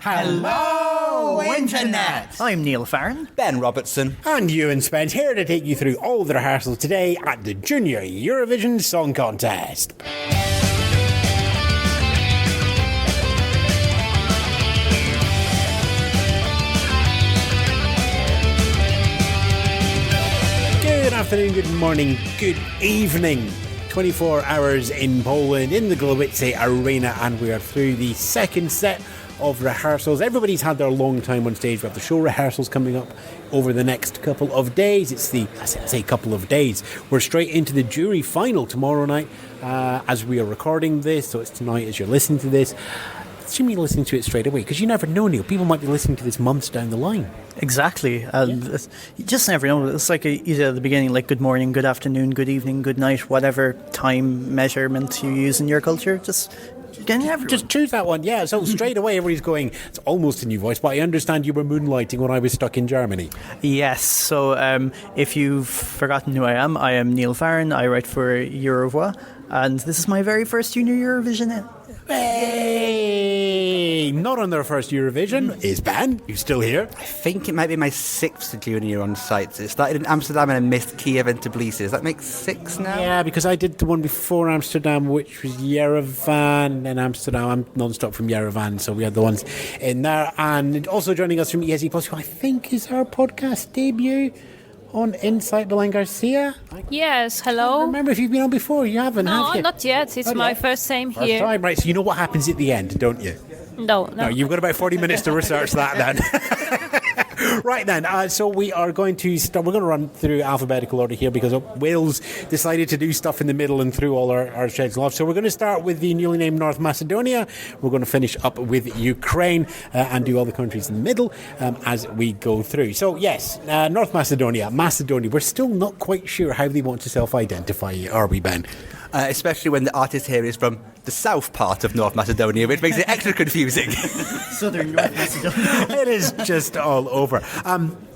Hello, Internet! I'm Neil Farren. Ben Robertson. And Ewan Spence, here to take you through all the rehearsals today at the Junior Eurovision Song Contest. Good afternoon, good morning, good evening. 24 hours in Poland, in the Gliwice Arena, and we are through the second set of rehearsals. Everybody's had their long time on stage. We have the show rehearsals coming up over the next couple of days. It's the, I say couple of days. We're straight into the jury final tomorrow night as we are recording this, so it's tonight as you're listening to this. Assume you're listening to it straight away, because you never know, Neil. People might be listening to this months down the line. Exactly. And you just never know. It's like you said at the beginning, like good morning, good afternoon, good evening, good night, whatever time measurement you use in your culture. Just choose that one. Yeah, so straight away everybody's going, it's almost a new voice, but I understand you were moonlighting when I was stuck in Germany. Yes, so if you've forgotten who I am Neil Farren. I write for Eurovoix, and this is my very first Junior Eurovision. Hey! Not on their first Eurovision is Ben, who's still here. I think it might be my sixth junior on site. It started in Amsterdam and I missed Kiev and Tbilisi. Does that make six now? Yeah, because I did the one before Amsterdam, which was Yerevan, and Amsterdam. I'm non-stop from Yerevan, so we had the ones in there. And also joining us from ESC Plus, who I think is our podcast debut on Insight, Belen Garcia. Yes, hello. I remember if you've been on before. You haven't, have you? No, not yet. It's my first time here. First time, right. So you know what happens at the end, don't you? No. You've got about 40 minutes to research that then. Right then, so we are going to start. We're going to run through alphabetical order here because Wales decided to do stuff in the middle and threw all our schedule off. So we're going to start with the newly named North Macedonia. We're going to finish up with Ukraine and do all the countries in the middle as we go through. So yes, North Macedonia. We're still not quite sure how they want to self-identify, are we, Ben? Especially when the artist here is from the south part of North Macedonia, which makes it extra confusing. Southern North Macedonia. It is just all over.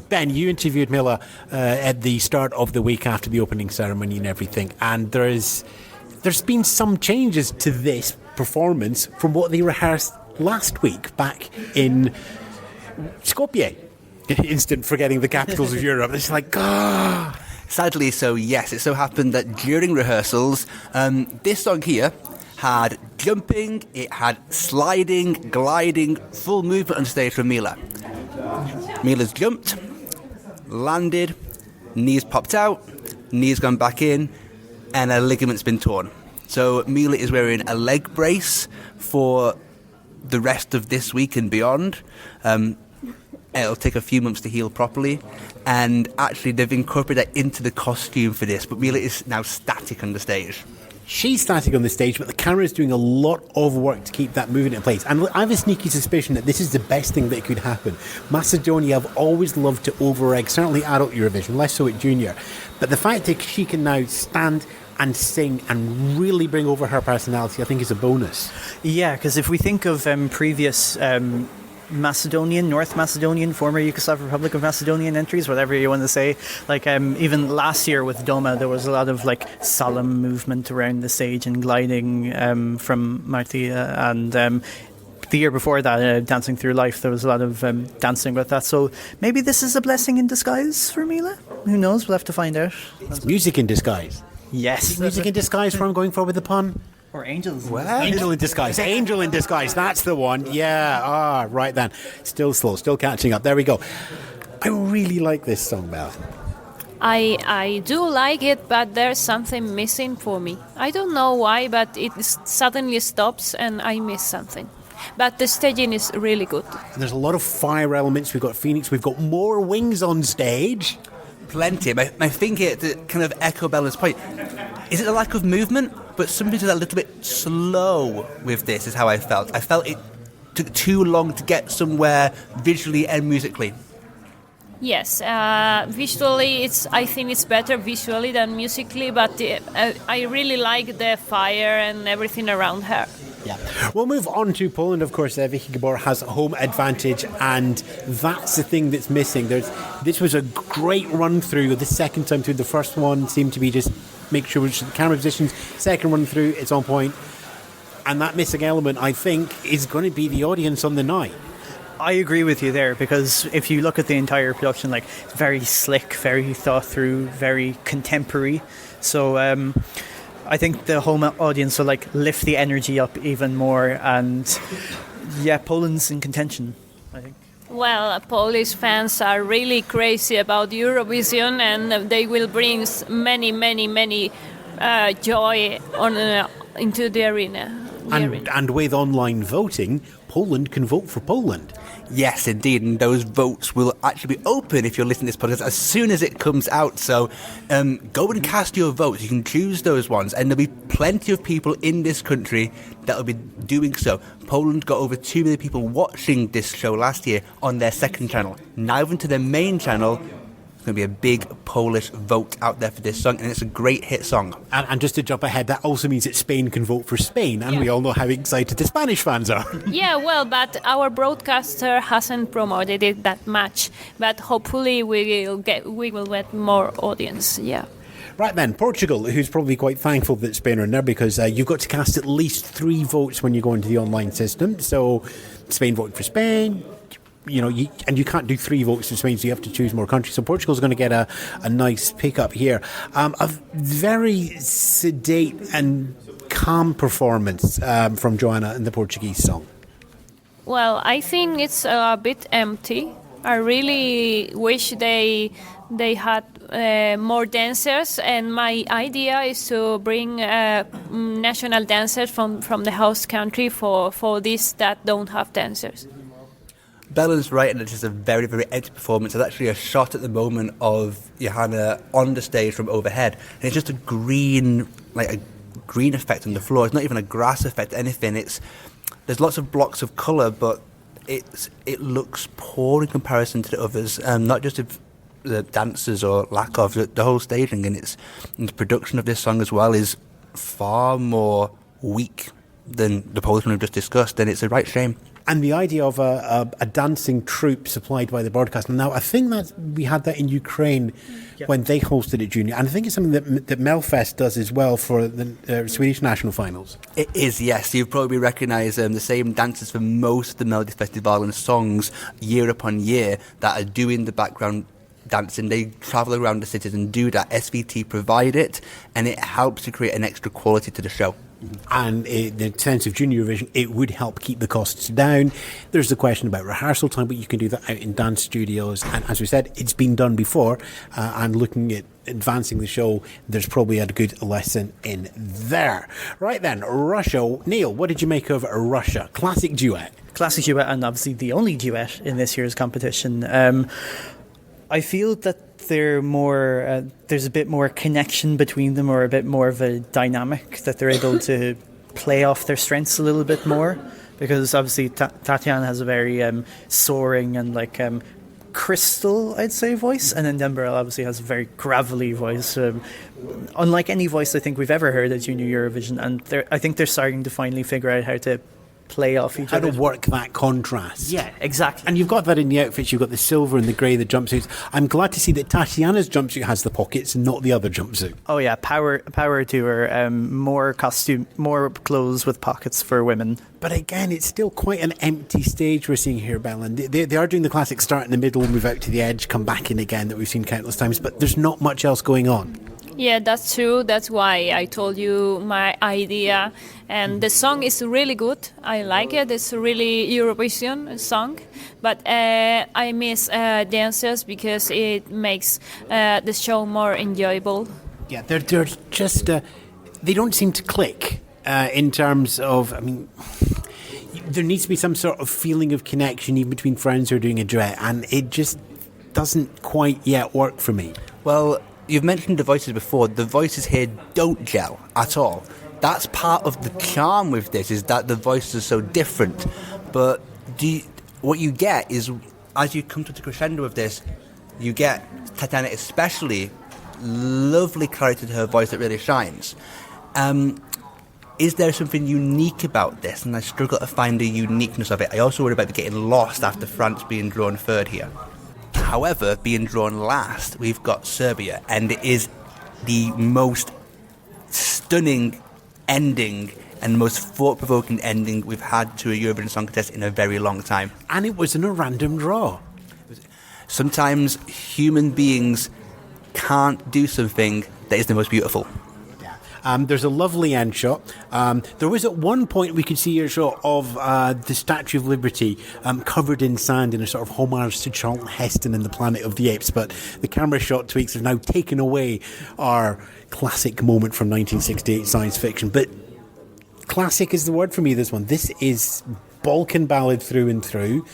Ben, you interviewed Mila at the start of the week after the opening ceremony and everything, and there's been some changes to this performance from what they rehearsed last week back in Skopje. Instant forgetting the capitals of Europe. It's like, Sadly so, yes. It so happened that during rehearsals, this song here had jumping, it had sliding, gliding, full movement on stage from Mila. Mila's jumped, landed, knees popped out, knees gone back in, and a ligament's been torn. So Mila is wearing a leg brace for the rest of this week and beyond. It'll take a few months to heal properly, and actually they've incorporated that into the costume for this, but Mila is now static on the stage. She's static on the stage, but the camera is doing a lot of work to keep that movement in place. And I have a sneaky suspicion that this is the best thing that could happen. Macedonia have always loved to over-egg, certainly adult Eurovision, less so at junior. But the fact that she can now stand and sing and really bring over her personality, I think is a bonus. Yeah, because if we think of previous North Macedonian, former Yugoslav Republic of Macedonian entries, whatever you want to say. Like even last year with Doma, there was a lot of like solemn movement around the stage and gliding from Martia, and the year before that, Dancing Through Life, there was a lot of dancing with that. So maybe this is a blessing in disguise for Mila. Who knows? We'll have to find out. It's music in disguise. Yes. Music in disguise, where I'm going for with the pun. Or angels. What? Angel in disguise. Angel in disguise. That's the one. Yeah. Right then. Still slow. Still catching up. There we go. I really like this song, Belle. I do like it, but there's something missing for me. I don't know why, but it suddenly stops and I miss something. But the staging is really good. There's a lot of fire elements. We've got Phoenix. We've got more wings on stage. Plenty. My thing here, to kind of echo Bella's point, is it a lack of movement? But something's a little bit slow with this, is how I felt. I felt it took too long to get somewhere visually and musically. Yes, visually, I think it's better visually than musically, but I really like the fire and everything around her. Yeah. We'll move on to Poland, of course. Vicky Gabor has home advantage, and that's the thing that's missing. This was a great run-through the second time through. The first one seemed to be just make sure the camera positions. Second run-through, it's on point. And that missing element, I think, is going to be the audience on the night. I agree with you there, because if you look at the entire production, like, it's very slick, very thought through, very contemporary. So I think the home audience will like lift the energy up even more, and yeah, Poland's in contention, I think. Well, Polish fans are really crazy about Eurovision, and they will bring many joy into the arena. And with online voting, Poland can vote for Poland. Yes, indeed, and those votes will actually be open if you're listening to this podcast as soon as it comes out. So go and cast your votes. You can choose those ones, and there'll be plenty of people in this country that will be doing so. Poland got over 2 million people watching this show last year on their second channel. Now even to their main channel, there's going to be a big Polish vote out there for this song, and it's a great hit song. And just to jump ahead, that also means that Spain can vote for Spain, and we all know how excited the Spanish fans are. Yeah, well, but our broadcaster hasn't promoted it that much. But hopefully we will get more audience. Yeah. Right then, Portugal, who's probably quite thankful that Spain are in there, because you've got to cast at least 3 votes when you go into the online system. So Spain voted for Spain. You can't do 3 votes for Spain, so you have to choose more countries. So Portugal's going to get a nice pick-up here. A very sedate and calm performance from Joanna in the Portuguese song. Well, I think it's a bit empty. I really wish they had more dancers, and my idea is to bring national dancers from the host country for this that don't have dancers. Belen's right, and it's just a very, very empty performance. There's actually a shot at the moment of Johanna on the stage from overhead, and it's just a green effect on the floor. It's not even a grass effect, anything. There's lots of blocks of colour, but it looks poor in comparison to the others. Not just the dancers or lack of the whole staging, and the production of this song as well is far more weak than the Polish one we've just discussed, and it's a right shame. And the idea of a dancing troupe supplied by the broadcaster. Now, I think that we had that in Ukraine when they hosted it Junior. And I think it's something that Melfest does as well for the Swedish national finals. It is, yes. You probably recognise the same dancers for most of the Melody Festival and songs year upon year that are doing the background dancing. They travel around the cities and do that. SVT provide it, and it helps to create an extra quality to the show. And in the sense of Junior Eurovision, it would help keep the costs down. There's the question about rehearsal time, but you can do that out in dance studios. And as we said, it's been done before. And looking at advancing the show, there's probably a good lesson in there. Right then, Russia. Neil, what did you make of Russia? Classic duet. Classic duet, and obviously the only duet in this year's competition. I feel that they're more. There's a bit more connection between them, or a bit more of a dynamic that they're able to play off their strengths a little bit more. Because obviously Tatiana has a very soaring and crystal, I'd say, voice, and then Dembrel obviously has a very gravelly voice, unlike any voice I think we've ever heard at Junior Eurovision. And I think they're starting to finally figure out how to play off each other. How to work that contrast. Yeah, exactly. And you've got that in the outfits. You've got the silver and the grey, the jumpsuits. I'm glad to see that Tatiana's jumpsuit has the pockets, not the other jumpsuit. Oh yeah, power to her. More costume, more clothes with pockets for women. But again, it's still quite an empty stage we're seeing here, Belen. They are doing the classic start in the middle, move out to the edge, come back in again that we've seen countless times, but there's not much else going on. Yeah, that's true. That's why I told you my idea. And the song is really good. I like it. It's a really Eurovision song. But I miss dancers because it makes the show more enjoyable. Yeah, they're just... they don't seem to click in terms of... I mean... There needs to be some sort of feeling of connection even between friends who are doing a duet, and it just doesn't quite yet work for me. Well... You've mentioned the voices before. The voices here don't gel at all. That's part of the charm with this, is that the voices are so different. But what you get is, as you come to the crescendo of this, you get Tatiana especially lovely clarity to her voice that really shines. Is there something unique about this? And I struggle to find the uniqueness of it. I also worry about getting lost after France being drawn third here. However, being drawn last, we've got Serbia, and it is the most stunning ending and most thought-provoking ending we've had to a Eurovision Song Contest in a very long time. And it wasn't a random draw. Sometimes human beings can't do something that is the most beautiful. There's a lovely end shot. There was at one point we could see a shot of the Statue of Liberty covered in sand in a sort of homage to Charlton Heston in the Planet of the Apes, but the camera shot tweaks have now taken away our classic moment from 1968 science fiction. But classic is the word for me, this one. This is Balkan ballad through and through.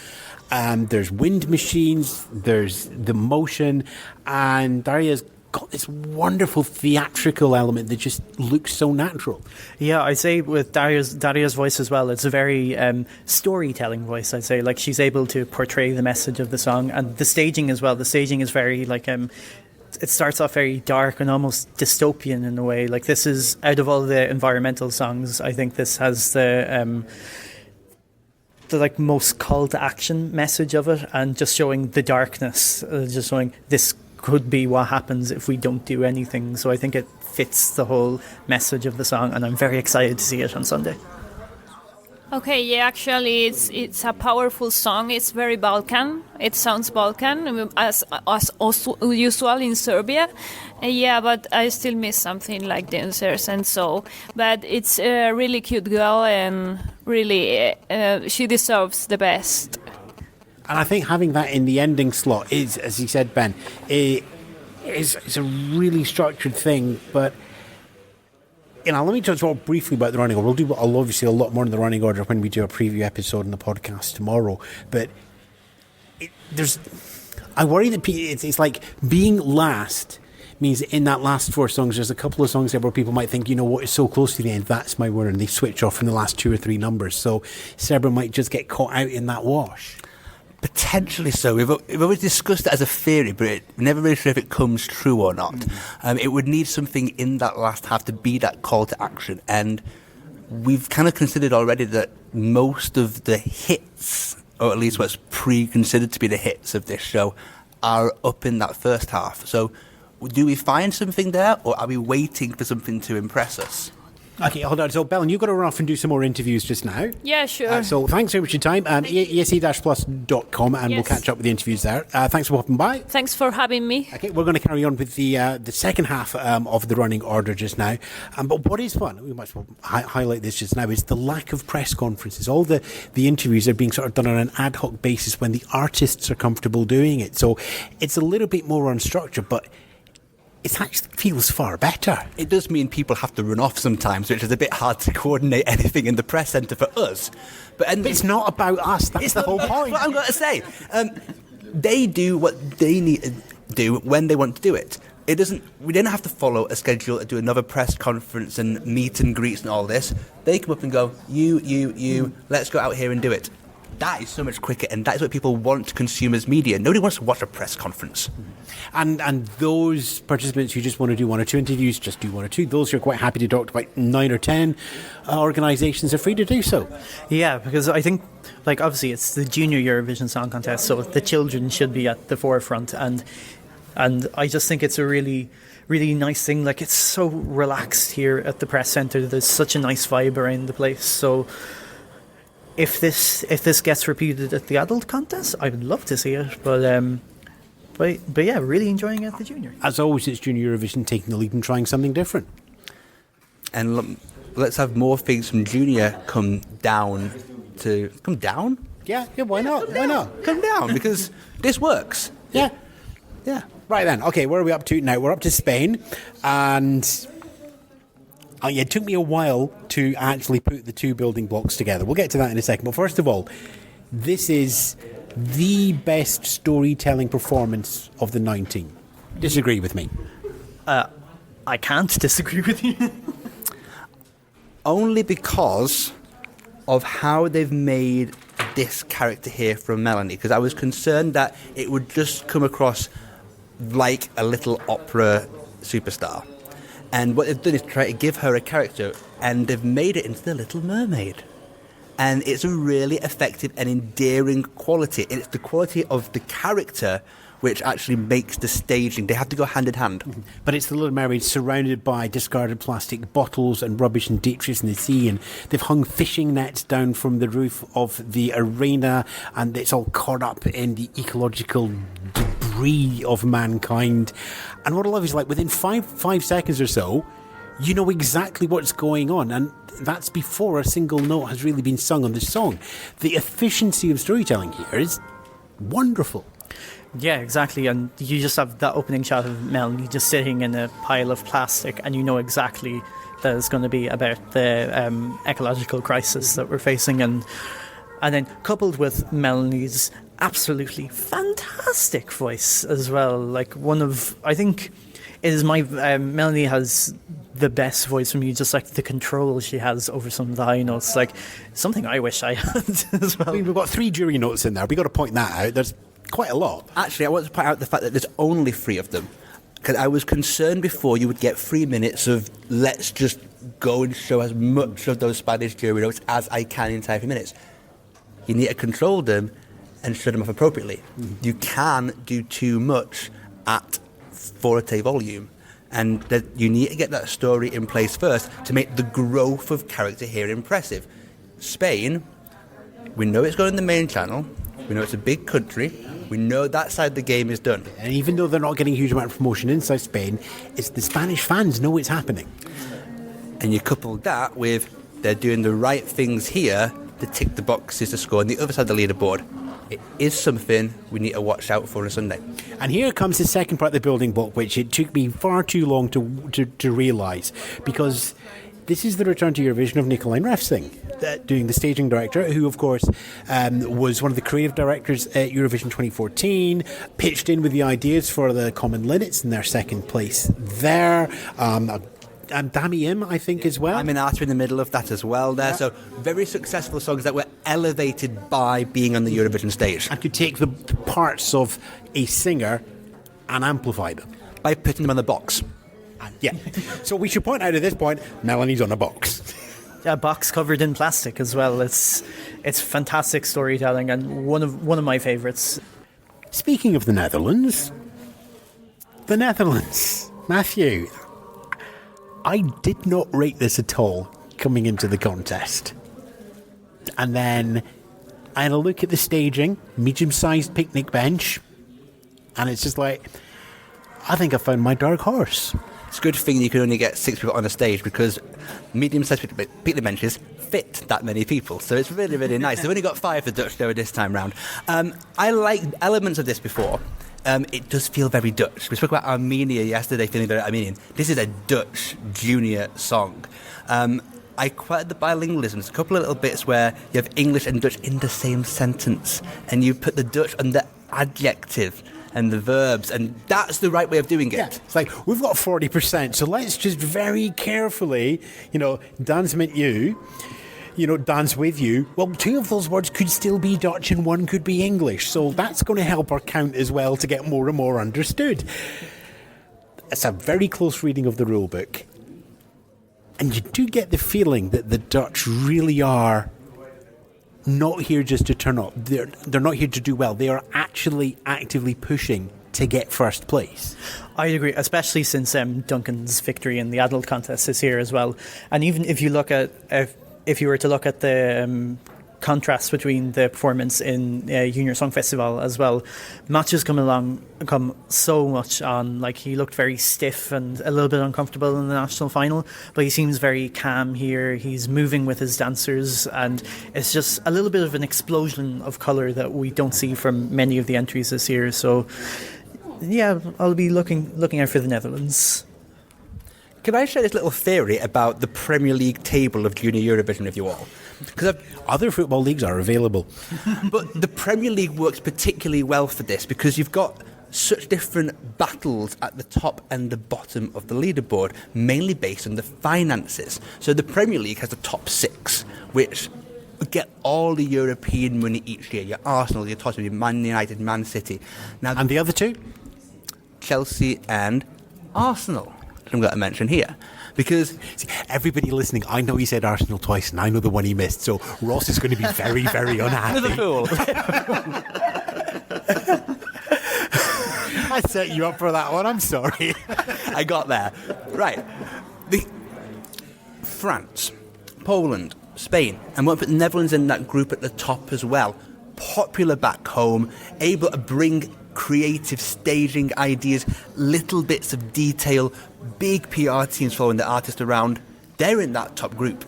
There's wind machines, there's the motion, and Daria's got this wonderful theatrical element that just looks so natural. Yeah, I'd say with Daria's voice as well, it's a very storytelling voice, I'd say. Like, she's able to portray the message of the song, and the staging as well. The staging is very, like, it starts off very dark and almost dystopian in a way. Like, this is, out of all the environmental songs, I think this has the like most call to action message of it, and just showing the darkness, just showing this could be what happens if we don't do anything. So I think it fits the whole message of the song, and I'm very excited to see it on Sunday. Okay, yeah, actually, it's a powerful song. It's very Balkan. It sounds Balkan, as also usual in Serbia. Yeah, but I still miss something like dancers and so. But it's a really cute girl, and really, she deserves the best. And I think having that in the ending slot is, as you said, Ben, it's a really structured thing. But, you know, let me just talk briefly about the running order. We'll do obviously a lot more in the running order when we do a preview episode in the podcast tomorrow. But I worry that it's like being last means in that last four songs, there's a couple of songs there where people might think, you know what, it's so close to the end, that's my winner, and they switch off from the last two or three numbers. So Serbia might just get caught out in that wash. Potentially so. We've always discussed it as a theory, but we're never really sure if it comes true or not. It would need something in that last half to be that call to action. And we've kind of considered already that most of the hits, or at least what's pre-considered to be the hits of this show, are up in that first half. So do we find something there, or are we waiting for something to impress us? Okay, hold on. So, Belen, you've got to run off and do some more interviews just now. Yeah, sure. So, thanks very much for your time. ESC-plus.com, and we'll catch up with the interviews there. Thanks for popping by. Thanks for having me. Okay, we're going to carry on with the second half of the running order just now. But what is fun, we might as well highlight this just now, is the lack of press conferences. All the interviews are being sort of done on an ad hoc basis when the artists are comfortable doing it. So, it's a little bit more unstructured, but it actually feels far better. It does mean people have to run off sometimes, which is a bit hard to coordinate anything in the press centre for us. But it's not about us, that's the whole point. What I'm going to say. They do what they need to do when they want to do it. We don't have to follow a schedule to do another press conference and meet and greets and all this. They come up and go, you, let's go out here and do it. That is so much quicker, and that is what people want to consume as media. Nobody wants to watch a press conference. And those participants who just want to do one or two interviews, just do one or two. Those who are quite happy to talk to about 9 or 10 organisations are free to do so. Yeah, because I think, like, obviously it's the Junior Eurovision Song Contest, so the children should be at the forefront. And I just think it's a really, really nice thing. Like, it's so relaxed here at the press centre. There's such a nice vibe around the place. So if this gets repeated at the adult contest, I would love to see it. But yeah, really enjoying it at the junior. As always, it's Junior Eurovision taking the lead and trying something different. And let's have more things from Junior come down? Yeah, why not? Why not? Come down, because this works. Yeah. Right then, okay, where are we up to now? We're up to Spain, and it took me a while to actually put the two building blocks together. We'll get to that in a second. But first of all, this is the best storytelling performance of the 19. Disagree with me? I can't disagree with you. Only because of how they've made this character here from Melanie. Because I was concerned that it would just come across like a little opera superstar. And what they've done is try to give her a character, and they've made it into the Little Mermaid. And it's a really effective and endearing quality. It's the quality of the character which actually makes the staging. They have to go hand in hand. But it's the Little Mermaid surrounded by discarded plastic bottles and rubbish and detritus in the sea, and they've hung fishing nets down from the roof of the arena, and it's all caught up in the ecological debris of mankind. And what I love is, like, within five seconds or so, you know exactly what's going on, and that's before a single note has really been sung on the song. The efficiency of storytelling here is wonderful. Yeah, exactly. And you just have that opening shot of Melanie just sitting in a pile of plastic, and you know exactly that it's going to be about the ecological crisis that we're facing. And then coupled with Melanie's absolutely fantastic voice as well. Like, I think it is Melanie has the best voice from you, just like the control she has over some of the high notes, like something I wish I had as well. I mean, we've got 3 jury notes in there. We've got to point that out. There's quite a lot. Actually, I want to point out the fact that there's only 3 of them. Because I was concerned before you would get 3 minutes of let's just go and show as much of those Spanish jury notes as I can in 3 minutes. You need to control them and show them off appropriately. You can do too much at forte volume. And that you need to get that story in place first to make the growth of character here impressive. Spain, we know it's going in the main channel. We know it's a big country. We know that side of the game is done. And even though they're not getting a huge amount of promotion inside Spain, it's the Spanish fans know it's happening. And you couple that with they're doing the right things here to tick the boxes to score on the other side of the leaderboard. It is something we need to watch out for on Sunday. And here comes the second part of the building block, which it took me far too long to realise, because this is the return to Eurovision of Nicolai Refsing, doing the staging director, who, of course, was one of the creative directors at Eurovision 2014, pitched in with the ideas for the Common Linnets in their second place there. And Dami Im, I think, as well. I'm in art in the middle of that as well there. Yeah. So very successful songs that were elevated by being on the Eurovision stage. And could take the parts of a singer and amplify them. By putting them on the box. Yeah. So we should point out at this point, Melanie's on a box. Yeah, box covered in plastic as well. It's fantastic storytelling and one of my favourites. Speaking of the Netherlands, Matthew, I did not rate this at all coming into the contest. And then I had a look at the staging, medium-sized picnic bench, and it's just like, I think I found my dark horse. It's a good thing you can only get 6 people on a stage because medium-sized picnic benches fit that many people. So it's really, really nice. They've only got 5 for Dutch though this time round. I like elements of this before. It does feel very Dutch. We spoke about Armenia yesterday, feeling very Armenian. This is a Dutch junior song. I quite like the bilingualism. There's a couple of little bits where you have English and Dutch in the same sentence, and you put the Dutch on the adjective and the verbs, and that's the right way of doing it. Yeah. It's like, we've got 40%, so let's just very carefully, dance with you, dance with you. Well, 2 of those words could still be Dutch and 1 could be English, so that's going to help our count as well to get more and more understood. It's a very close reading of the rule book, and you do get the feeling that the Dutch really are not here just to turn up. They're not here to do well. They are actually actively pushing to get first place. I agree, especially since Duncan's victory in the adult contest this year as well. And even if you look at if you were to look at the contrast between the performance in Junior Song Festival as well, Matthew's come so much on. Like, he looked very stiff and a little bit uncomfortable in the national final, but he seems very calm here. He's moving with his dancers, and it's just a little bit of an explosion of colour that we don't see from many of the entries this year. So yeah, I'll be looking out for the Netherlands. Can I share this little theory about the Premier League table of Junior Eurovision with you all? Because other football leagues are available. But the Premier League works particularly well for this because you've got such different battles at the top and the bottom of the leaderboard, mainly based on the finances. So the Premier League has the top 6, which get all the European money each year. Your Arsenal, your Tottenham, your Man United, Man City. Now, and the other 2? Chelsea and Arsenal. I'm going to mention here because everybody listening, I know he said Arsenal twice and I know the one he missed, so Ross is going to be very, very unhappy. Another fool. I set you up for that one. I'm sorry. I got there. Right. France, Poland, Spain, and we'll put the Netherlands in that group at the top as well. Popular back home, able to bring creative staging ideas, little bits of detail, big PR teams following the artist around. They're in that top group.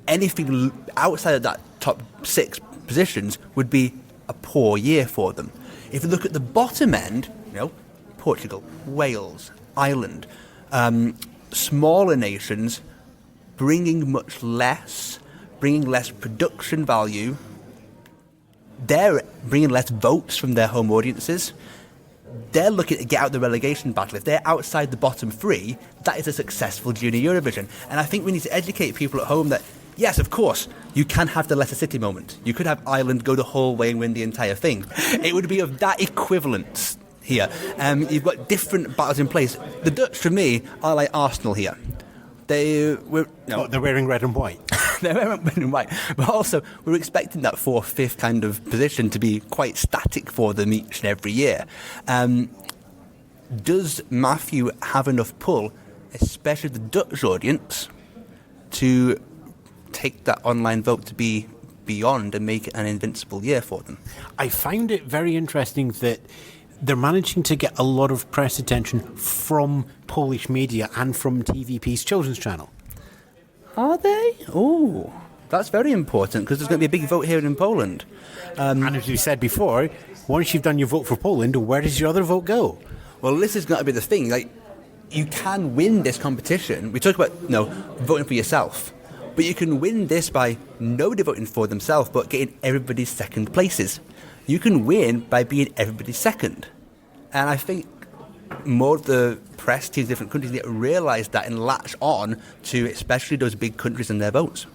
Anything outside of that top 6 positions would be a poor year for them. If you look at the bottom end, Portugal, Wales, Ireland, smaller nations bringing less production value. They're bringing less votes from their home audiences. They're looking to get out the relegation battle. If they're outside the bottom 3, that is a successful Junior Eurovision. And I think we need to educate people at home that, yes, of course, you can have the Leicester City moment. You could have Ireland go the whole way and win the entire thing. It would be of that equivalence here. You've got different battles in place. The Dutch, for me, are like Arsenal here. They're wearing red and white. They're wearing red and white. But also, we're expecting that 4th, 5th kind of position to be quite static for them each and every year. Does Matthew have enough pull, especially the Dutch audience, to take that online vote to be beyond and make it an invincible year for them? I find it very interesting that they're managing to get a lot of press attention from Polish media and from TVP's children's channel. Are they? Oh, that's very important because there's going to be a big vote here in Poland. And as you said before, once you've done your vote for Poland, where does your other vote go? Well, this is going to be the thing. Like, you can win this competition. We talk about voting for yourself. But you can win this by nobody voting for themselves but getting everybody's second places. You can win by being everybody's second. And I think more of the press teams, different countries, need to realise that and latch on to especially those big countries and their votes.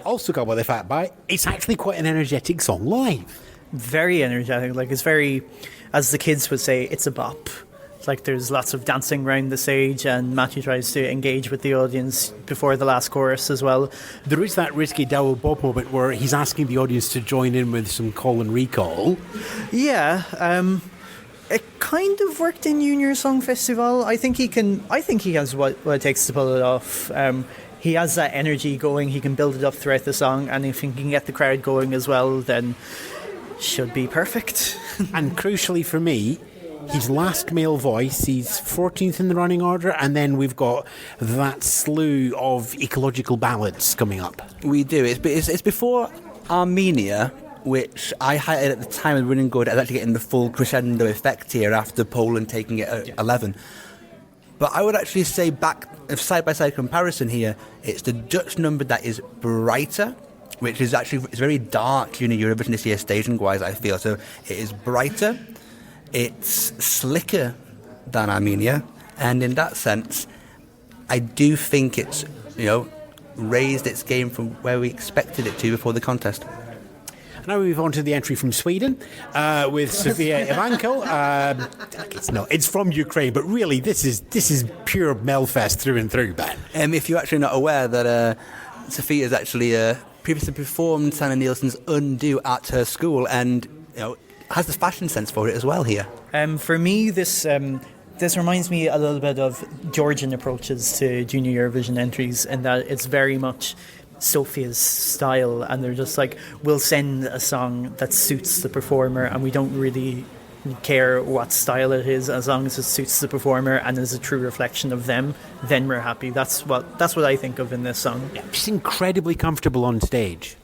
Also got by the fact it's actually quite an energetic song live. Very energetic. Like, it's very, as the kids would say, it's a bop. Like, there's lots of dancing around the stage, and Matthew tries to engage with the audience before the last chorus as well. There is that risky double bop moment where he's asking the audience to join in with some call and recall. Yeah, it kind of worked in Junior Song Festival. I think he has what it takes to pull it off. He has that energy going. He can build it up throughout the song, and if he can get the crowd going as well, then should be perfect. And crucially for me, his last male voice, he's 14th in the running order, and then we've got that slew of ecological ballads coming up. We do. It's before Armenia, which I highlighted at the time of winning good as actually getting the full crescendo effect here after Poland taking it at 11. But I would actually say side-by-side comparison here, it's the Dutch number that is brighter, which is actually it's very dark Junior Eurovision this year staging-wise, I feel. So it is brighter. It's slicker than Armenia, and in that sense, I do think it's raised its game from where we expected it to before the contest. Now we move on to the entry from Sweden with Sofia Ivanko. It's from Ukraine, but really this is pure Melfest through and through, Ben. If you're actually not aware that Sofia is actually previously performed Sanna Nielsen's Undo at her school, and has the fashion sense for it as well here. For me, this reminds me a little bit of Georgian approaches to Junior Eurovision entries, in that it's very much Sofia's style, and they're just like, we'll send a song that suits the performer, and we don't really care what style it is, as long as it suits the performer and is a true reflection of them, then we're happy. That's what I think of in this song. Yeah, she's incredibly comfortable on stage.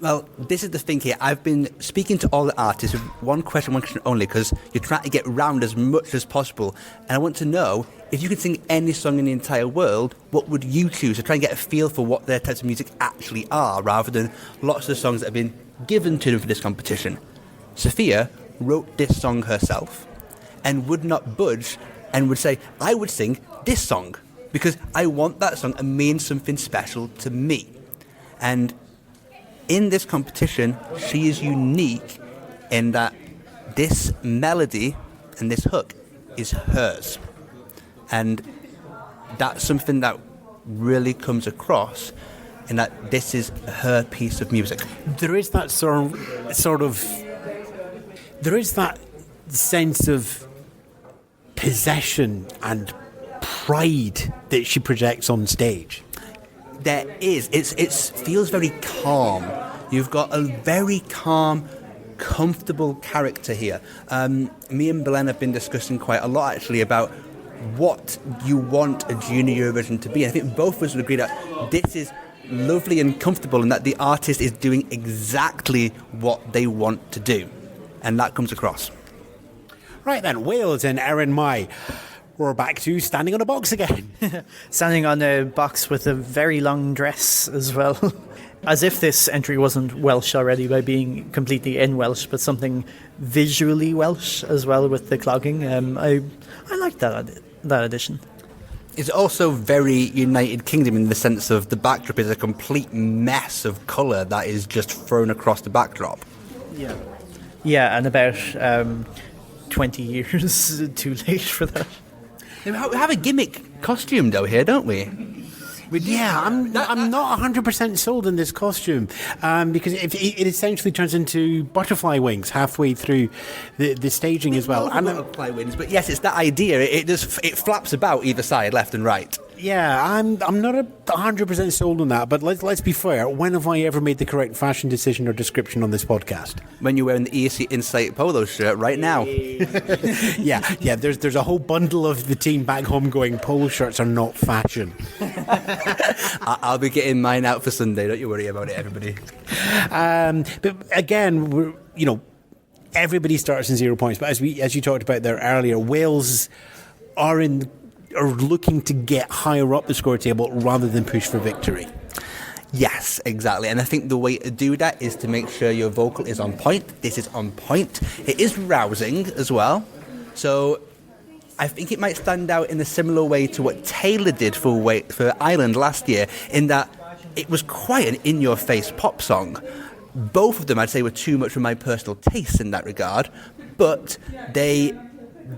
Well, this is the thing here. I've been speaking to all the artists with one question only, because you're trying to get round as much as possible. And I want to know, if you could sing any song in the entire world, what would you choose? To try and get a feel for what their types of music actually are, rather than lots of the songs that have been given to them for this competition. Sofia wrote this song herself and would not budge and would say, I would sing this song because I want that song and means something special to me. And in this competition, she is unique in that this melody and this hook is hers. And that's something that really comes across in that this is her piece of music. There is that sort of there is that sense of possession and pride that she projects on stage. There is. It feels very calm. You've got a very calm, comfortable character here. Me and Belen have been discussing quite a lot, actually, about what you want a Junior Eurovision to be. And I think both of us would agree that this is lovely and comfortable and that the artist is doing exactly what they want to do. And that comes across. Right then, Wales and Erin Mai. We're back to standing on a box again. Standing on a box with a very long dress as well. As if this entry wasn't Welsh already by being completely in Welsh, but something visually Welsh as well with the clogging. I like that addition. It's also very United Kingdom in the sense of the backdrop is a complete mess of colour that is just thrown across the backdrop. Yeah. Yeah, and about 20 years too late for that. We have a gimmick costume, though, here, don't we? I'm not 100% sold on this costume because it essentially turns into butterfly wings halfway through the staging as well. And butterfly wings, but yes, it's that idea. It flaps about either side, left and right. Yeah, I'm not 100% sold on that, but let's be fair. When have I ever made the correct fashion decision or description on this podcast? When you're wearing the ESC Insight polo shirt right now. Yeah. There's a whole bundle of the team back home going, polo shirts are not fashion. I'll be getting mine out for Sunday. Don't you worry about it, everybody. But again, everybody starts in 0 points. But as you talked about there earlier, Wales are looking to get higher up the score table rather than push for victory. Yes, exactly. And I think the way to do that is to make sure your vocal is on point. This is on point. It is rousing as well. So I think it might stand out in a similar way to what Taylor did for Ireland last year, in that it was quite an in-your-face pop song. Both of them, I'd say, were too much for my personal taste in that regard, but they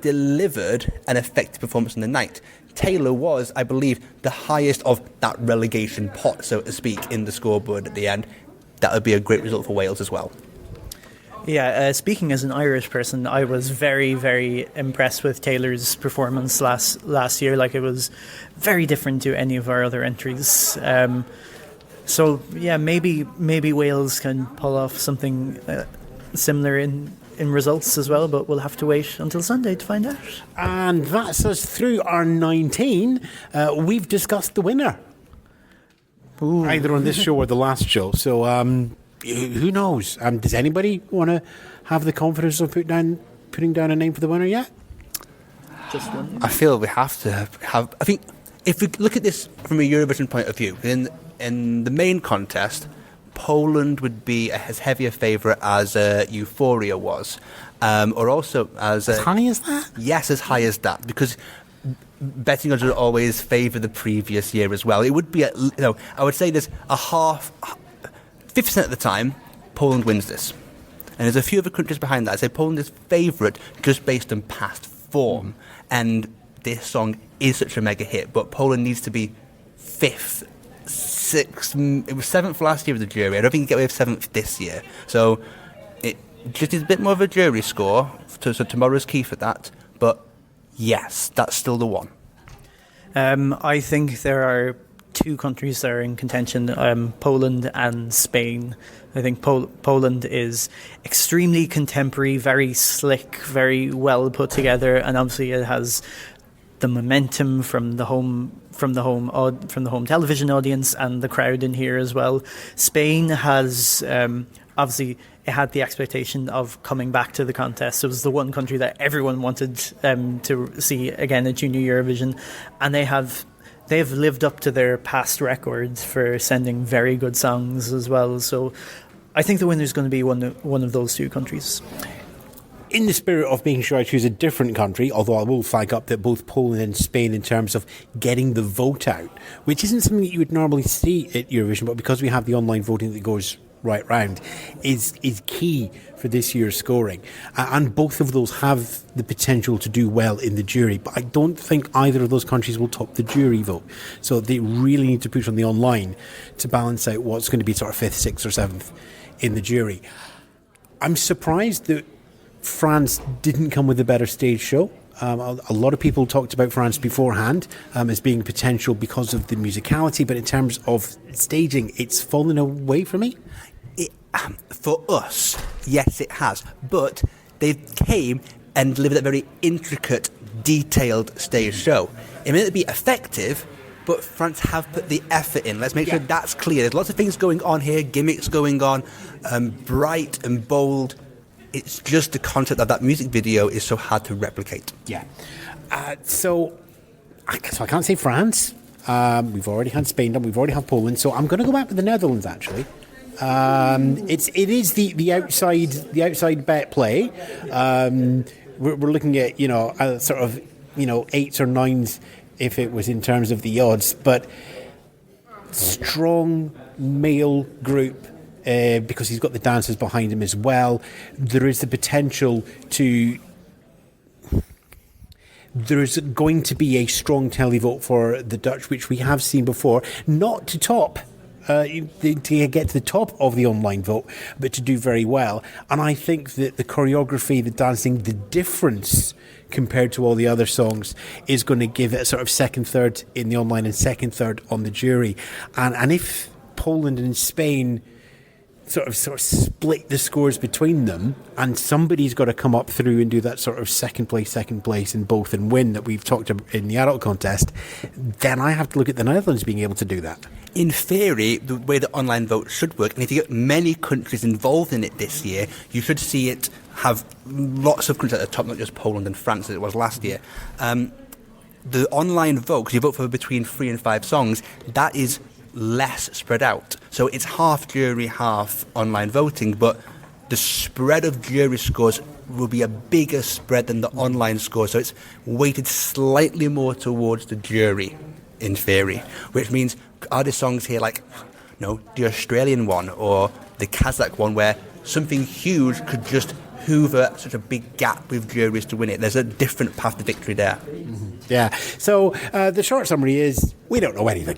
delivered an effective performance on the night. Taylor was, I believe, the highest of that relegation pot, so to speak, in the scoreboard at the end. That would be a great result for Wales as well. Yeah, speaking as an Irish person, I was very, very impressed with Taylor's performance last year. Like, it was very different to any of our other entries. So yeah, maybe Wales can pull off something similar in results as well, but we'll have to wait until Sunday to find out. And that's us through our 19. We've discussed the winner. Ooh. Either on this show or the last show. So who knows? Does anybody want to have the confidence of putting down a name for the winner yet? Just one. I feel we have to have... I think if we look at this from a Eurovision point of view, in the main contest, Poland would be as heavy a favourite as Euphoria was, or also as high as that. Yes, as high as that, because betting odds would always favour the previous year as well. It would be, I would say there's 50% of the time Poland wins this, and there's a few other countries behind that. I'd say Poland is favourite just based on past form, and this song is such a mega hit. But Poland needs to be fifth. Sixth, it was seventh last year with the jury. I don't think you get away with seventh this year. So it just is a bit more of a jury score. So tomorrow's key for that. But yes, that's still the one. I think there are two countries that are in contention, Poland and Spain. I think Poland is extremely contemporary, very slick, very well put together, and obviously it has the momentum from the home television audience and the crowd in here as well. Spain has obviously, it had the expectation of coming back to the contest. It was the one country that everyone wanted to see again at Junior Eurovision, and they have lived up to their past records for sending very good songs as well. So I think the winner is going to be one of those two countries. In the spirit of making sure I choose a different country, although I will flag up that both Poland and Spain, in terms of getting the vote out, which isn't something that you would normally see at Eurovision, but because we have the online voting that goes right round, is key for this year's scoring. And both of those have the potential to do well in the jury, but I don't think either of those countries will top the jury vote. So they really need to push on the online to balance out what's going to be sort of 5th, 6th or 7th in the jury. I'm surprised that France didn't come with a better stage show. A lot of people talked about France beforehand as being potential because of the musicality, but in terms of staging, it's fallen away for me. For us, yes, it has. But they came and delivered a very intricate, detailed stage show. It may not be effective, but France have put the effort in. Let's make sure that's clear. There's lots of things going on here, gimmicks going on, bright and bold. It's just the concept of that music video is so hard to replicate. Yeah. So I can't say France. We've already had Spain done. We've already had Poland. So I'm going to go back with the Netherlands, actually. It is the outside bet play. We're looking at sort of 8s or 9s if it was in terms of the odds, but strong male group. Because he's got the dancers behind him as well, there is the potential to. There's going to be a strong televote for the Dutch, which we have seen before, not to top. To get to the top of the online vote, but to do very well. And I think that the choreography, the dancing, the difference compared to all the other songs is going to give it a sort of second, third in the online and second, third on the jury. And if Poland and Spain sort of split the scores between them, and somebody's got to come up through and do that sort of second place in both and win that we've talked about in the adult contest, then I have to look at the Netherlands being able to do that. In theory, the way the online vote should work, and if you get many countries involved in it this year, you should see it have lots of countries at the top, not just Poland and France as it was last year. The online vote, because you vote for between 3 and 5 songs, that is less spread out. So it's half jury, half online voting, but the spread of jury scores will be a bigger spread than the online score. So it's weighted slightly more towards the jury, in theory, which means are the songs here like, the Australian one or the Kazakh one where something huge could just hoover such a big gap with juries to win it. There's a different path to victory there. Mm-hmm. Yeah. So the short summary is we don't know anything.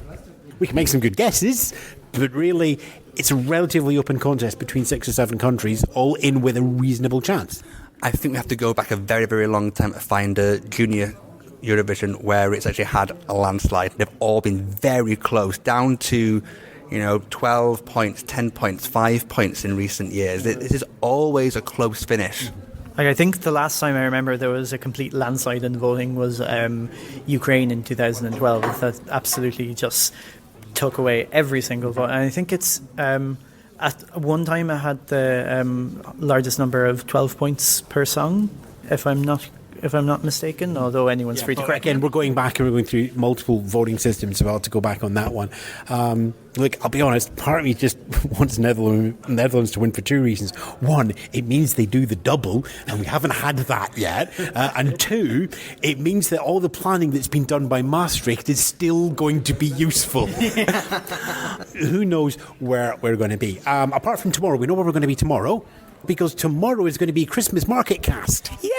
We can make some good guesses, but really it's a relatively open contest between 6 or 7 countries, all in with a reasonable chance. I think we have to go back a very, very long time to find a Junior Eurovision where it's actually had a landslide. They've all been very close, down to 12 points, 10 points, 5 points in recent years. This is always a close finish. I think the last time I remember there was a complete landslide in voting was Ukraine in 2012. That absolutely just took away every single vote. And I think it's at one time I had the largest number of 12 points per song, if I'm not mistaken, although anyone's free to correct. Again, we're going back and we're going through multiple voting systems about to go back on that one. Look, I'll be honest, part of me just wants Netherlands to win for 2 reasons. 1, it means they do the double, and we haven't had that yet. And 2, it means that all the planning that's been done by Maastricht is still going to be useful. Who knows where we're going to be. Apart from tomorrow, we know where we're going to be tomorrow, because tomorrow is going to be Christmas Market Cast. Yay!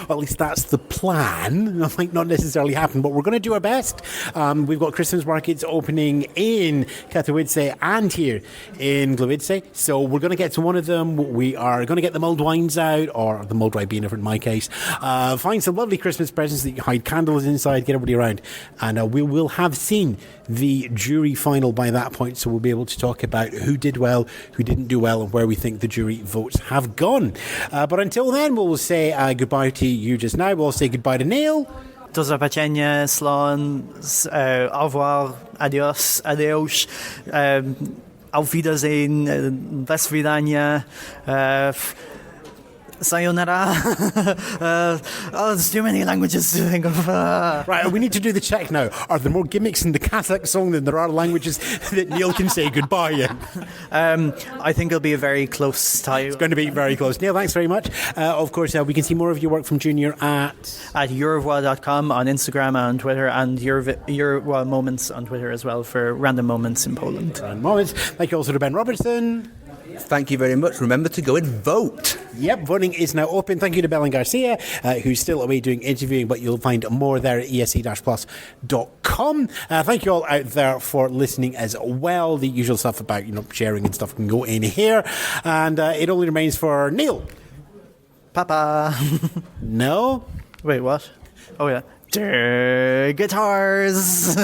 Well, at least that's the plan. That might not necessarily happen, but we're going to do our best. We've got Christmas markets opening in Katowice and here in Gliwice, so we're going to get to one of them. We are going to get the mulled wines out, or the mulled Ribena in my case. Find some lovely Christmas presents that you hide candles inside, get everybody around, and we will have seen the jury final by that point, so we'll be able to talk about who did well, who didn't do well, and where we think the jury votes have gone. But until then, we'll say goodbye to you just now. We'll say goodbye to Neil. Do zobaczenia, slán, au revoir, adios, adeus, auf Wiedersehen, do svidania, sayonara. There's too many languages to think of. Right, we need to do the check now. Are there more gimmicks in the Kazakh song than there are languages that Neil can say goodbye in? I think it'll be a very close tie. It's going to be very close. Neil, thanks very much. Of course, we can see more of your work from Junior at Eurovoix.com on Instagram and Twitter, and Eurovoix Moments on Twitter as well for random moments in Poland. Random moments. Thank you also to Ben Robertson. Thank you very much. Remember to go and vote. Yep, voting is now open. Thank you to Belen Garcia, who's still away doing interviewing, but you'll find more there at esc-plus.com. Thank you all out there for listening as well. The usual stuff about sharing and stuff can go in here. And it only remains for Neil. Papa. No? Wait, what? Oh, yeah. Guitars.